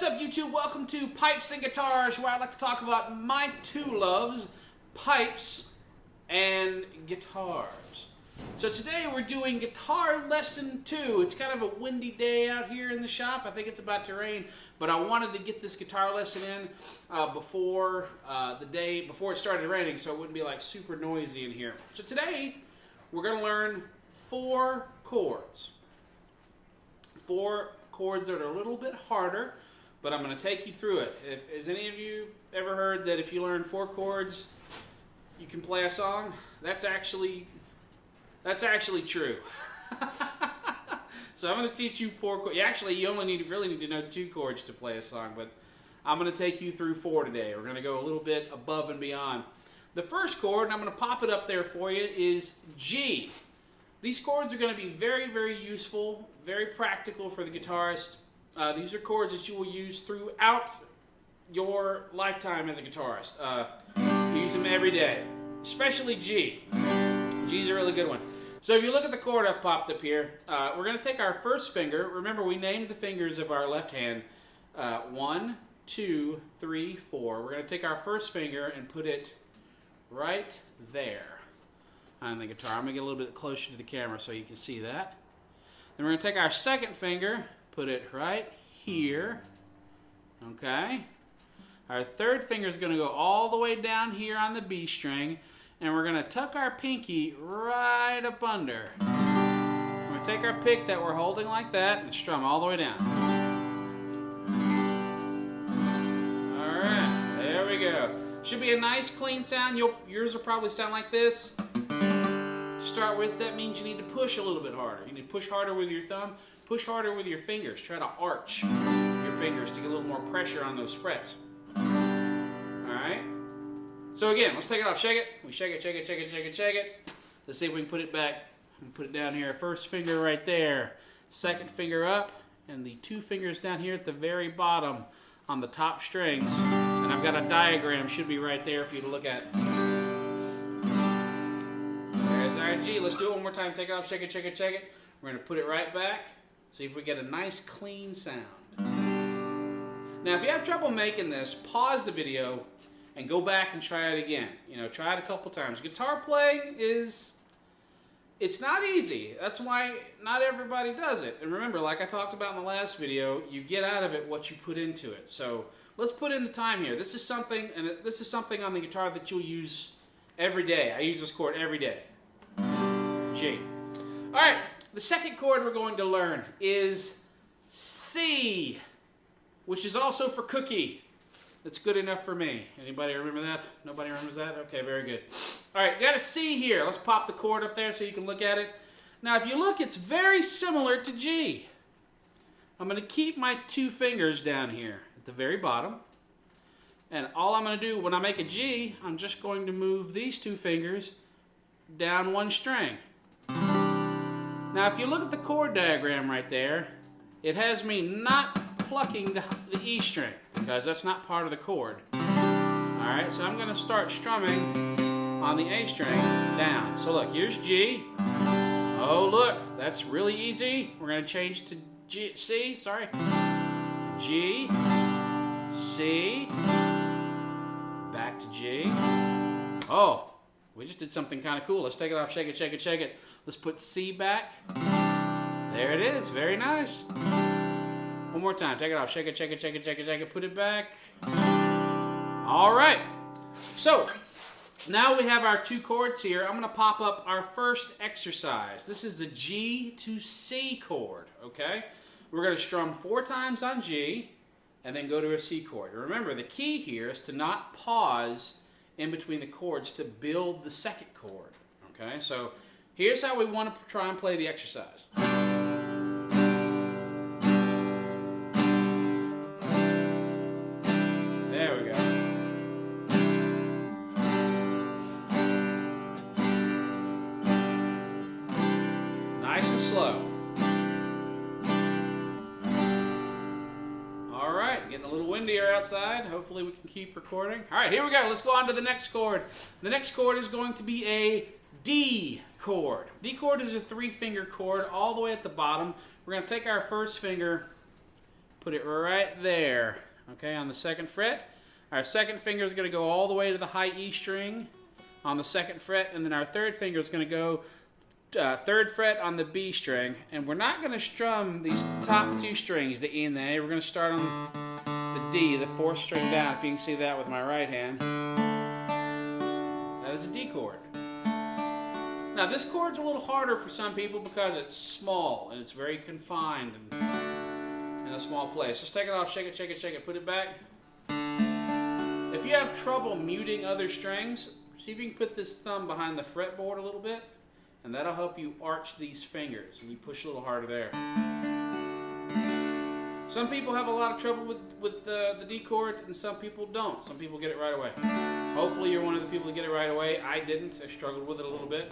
What's up, YouTube? Welcome to Pipes and Guitars, where I like to talk about my two loves, pipes and guitars. So today we're doing guitar lesson 2. It's kind of a windy day out here in the shop. I think it's about to rain, but I wanted to get this guitar lesson in before it started raining, so it wouldn't be like super noisy in here. So today we're going to learn 4 chords. 4 chords that are a little bit harder, but I'm going to take you through it. Has any of you ever heard that if you learn 4 chords, you can play a song? That's actually true. So I'm going to teach you 4 chords. Actually, you really need to know 2 chords to play a song, but I'm going to take you through 4 today. We're going to go a little bit above and beyond. The first chord, and I'm going to pop it up there for you, is G. These chords are going to be very, very useful, very practical for the guitarist. These are chords that you will use throughout your lifetime as a guitarist. You use them every day, especially G. G's a really good one. So if you look at the chord I've popped up here, we're going to take our first finger. Remember, we named the fingers of our left hand 1, 2, 3, 4. We're going to take our first finger and put it right there on the guitar. I'm going to get a little bit closer to the camera so you can see that. Then we're going to take our second finger, put it right here. Okay. Our third finger is going to go all the way down here on the B string, and we're going to tuck our pinky right up under. We're going to take our pick that we're holding like that and strum all the way down. All right, there we go. Should be a nice clean sound. Yours will probably sound like this. To start with, that means you need to push a little bit harder. You need to push harder with your thumb, push harder with your fingers. Try to arch your fingers to get a little more pressure on those frets. Alright? So again, let's take it off. Shake it. We shake it, shake it, shake it, shake it, shake it. Let's see if we can put it back. Put it down here. First finger right there. Second finger up. And the 2 fingers down here at the very bottom on the top strings. And I've got a diagram. Should be right there for you to look at. Alright, G, let's do it one more time. Take it off, shake it, shake it, shake it. We're going to put it right back. See if we get a nice clean sound. Now, if you have trouble making this, pause the video and go back and try it again. Try it a couple times. Guitar playing it's not easy. That's why not everybody does it. And remember, like I talked about in the last video, you get out of it what you put into it. So let's put in the time here. This is something on the guitar that you'll use every day. I use this chord every day. G. All right, the second chord we're going to learn is C, which is also for cookie. That's good enough for me. Anybody remember that? Nobody remembers that? Okay, very good. All right, you got a C here. Let's pop the chord up there so you can look at it. Now, if you look, it's very similar to G. I'm going to keep my 2 fingers down here at the very bottom. And all I'm going to do when I make a G, I'm just going to move these 2 fingers down 1 string. Now, if you look at the chord diagram right there, it has me not plucking the E string because that's not part of the chord. Alright, so I'm going to start strumming on the A string down. So look, here's G. Oh, look, that's really easy. We're going to change to C, sorry. G, C, back to G. Oh, we just did something kind of cool. Let's take it off, shake it, shake it, shake it. Let's put C back. There it is, very nice. One more time, take it off, shake it, shake it, shake it, shake it, shake it, put it back. All right, so now we have our 2 chords here. I'm gonna pop up our first exercise. This is the G to C chord, okay? We're gonna strum 4 times on G and then go to a C chord. Remember, the key here is to not pause in between the chords to build the second chord, okay? So here's how we want to try and play the exercise. There we go. Nice and slow. All right, getting a little windier outside. Hopefully we can keep recording. All right, here we go. Let's go on to the next chord. The next chord is going to be a D chord. D chord is a 3-finger chord all the way at the bottom. We're going to take our first finger Put it right there, okay, on the 2nd fret. Our 2nd finger is going to go all the way to the high E string on the 2nd fret, and then our 3rd finger is going to go 3rd fret on the B string, and we're not going to strum these top 2 strings, the E and the A. We're going to start on the D, the 4th string down, if you can see that with my right hand. That is a D chord. Now this chord's a little harder for some people because it's small and it's very confined and in a small place. Just take it off, shake it, shake it, shake it, put it back. If you have trouble muting other strings, see if you can put this thumb behind the fretboard a little bit, and that'll help you arch these fingers, and you push a little harder there. Some people have a lot of trouble with the D chord, and some people don't. Some people get it right away. Hopefully you're one of the people that get it right away. I didn't. I struggled with it a little bit.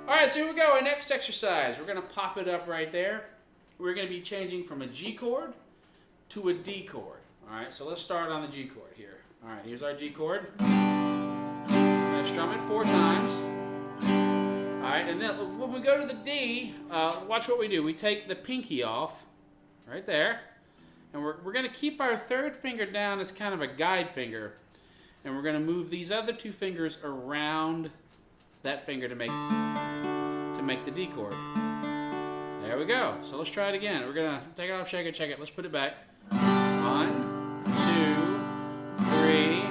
Alright, so here we go. Our next exercise. We're going to pop it up right there. We're going to be changing from a G chord to a D chord. Alright, so let's start on the G chord here. Alright, here's our G chord. I'm going to strum it 4 times. Alright, and then when we go to the D, watch what we do. We take the pinky off, right there, and we're going to keep our 3rd finger down as kind of a guide finger, and we're going to move these other 2 fingers around that finger to make the D chord. There we go. So let's try it again. We're going to take it off, shake it, check it. Let's put it back. 1, 2, 3,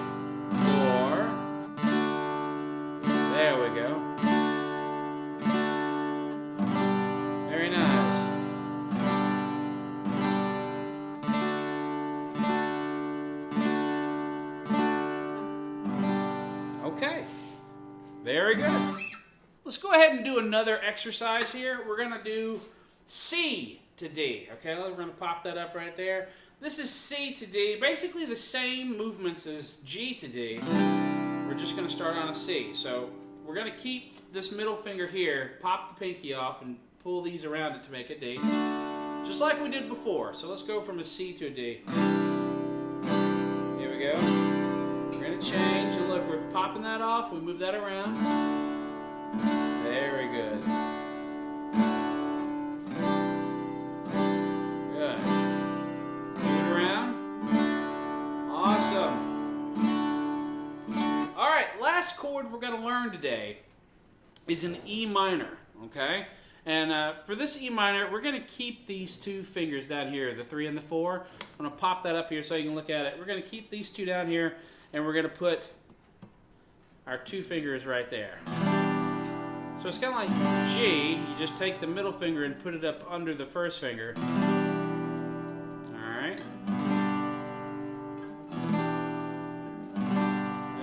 4. There we go. Very nice. Okay. Very good. Let's go ahead and do another exercise here. We're going to do C to D. Okay, we're going to pop that up right there. This is C to D. Basically the same movements as G to D. We're just going to start on a C. So we're going to keep this middle finger here, pop the pinky off, and pull these around it to make a D. Just like we did before. So let's go from a C to a D. Here we go. We're going to change. And look, we're popping that off. We move that around. Very good. Good. Move it around. Awesome. All right, last chord we're going to learn today is an E minor, okay? And for this E minor, we're going to keep these 2 fingers down here, the 3 and the 4. I'm going to pop that up here so you can look at it. We're going to keep these 2 down here, and we're going to put our 2 fingers right there. So it's kind of like G. You just take the middle finger and put it up under the 1st finger. Alright.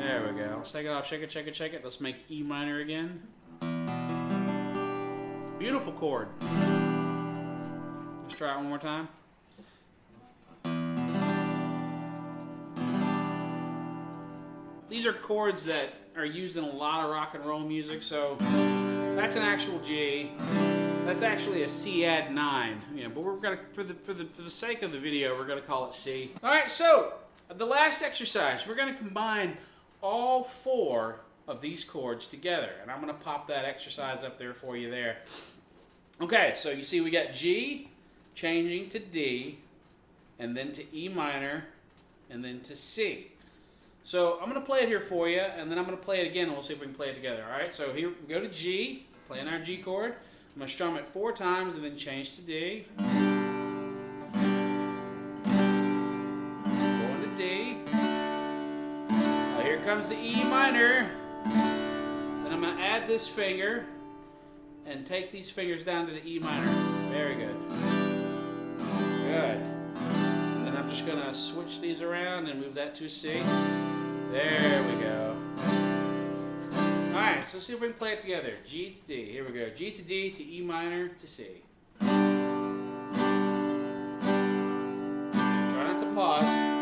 There we go. Let's take it off, shake it, shake it, shake it. Let's make E minor again. Beautiful chord. Let's try it one more time. These are chords that are used in a lot of rock and roll music, so that's an actual G. That's actually a C add 9. You know, but we're gonna, for the sake of the video, we're gonna call it C. All right, so the last exercise, we're gonna combine all 4 of these chords together, and I'm gonna pop that exercise up there for you there. Okay, so you see we got G changing to D, and then to E minor, and then to C. So I'm going to play it here for you, and then I'm going to play it again, and we'll see if we can play it together, all right? So here we go to G, playing our G chord. I'm going to strum it 4 times and then change to D. Going to D. Now here comes the E minor. Then I'm going to add this finger and take these fingers down to the E minor. Very good. Good. And then I'm just going to switch these around and move that to C. There we go. Alright, so let's see if we can play it together. G to D. Here we go. G to D to E minor to C. Try not to pause.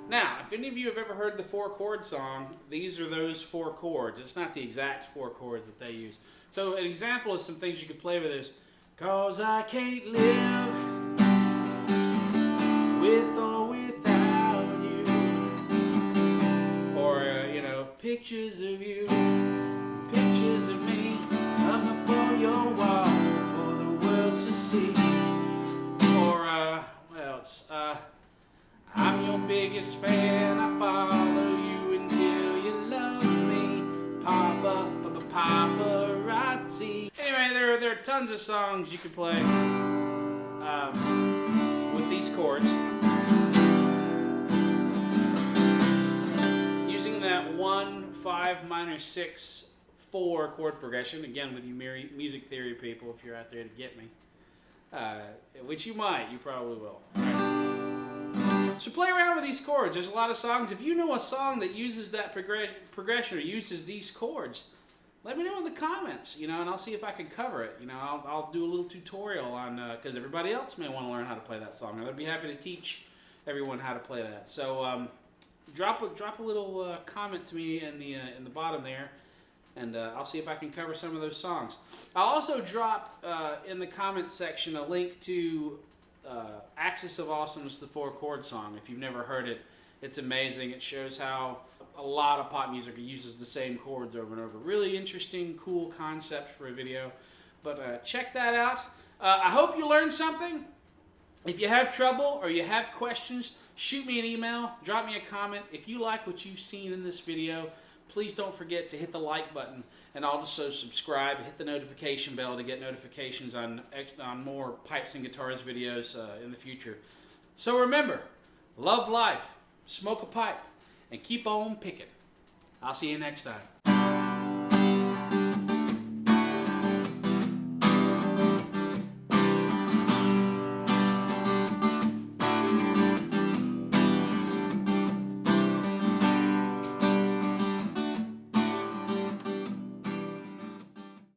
Now, if any of you have ever heard the 4-chord song, these are those 4 chords. It's not the exact 4 chords that they use. So an example of some things you could play with is, 'cause I can't live with or without you. Or, you know, pictures of you, pictures of me, hung up on your wall for the world to see. Or, what else? I'm your biggest fan, I follow you until you love me. Paparazzi. Anyway, there are tons of songs you could play with these chords. Using that 1, 5, minor 6, 4 chord progression. Again, with you music theory people, if you're out there to get me. Which you might, you probably will. So play around with these chords. There's a lot of songs. If you know a song that uses that progression or uses these chords, let me know in the comments, you know, and I'll see if I can cover it. You know, I'll do a little tutorial on, because everybody else may want to learn how to play that song, and I'd be happy to teach everyone how to play that. So drop a little comment to me in the bottom there, and I'll see if I can cover some of those songs. I'll also drop in the comment section a link to Axis of Awesome's the 4-chord song. If you've never heard it, it's amazing. It shows how a lot of pop music uses the same chords over and over. Really interesting, cool concept for a video. But check that out. I hope you learned something. If you have trouble or you have questions, shoot me an email, drop me a comment. If you like what you've seen in this video, please don't forget to hit the like button and also subscribe, hit the notification bell to get notifications on more pipes and guitars videos in the future. So remember, love life, smoke a pipe, and keep on picking. I'll see you next time.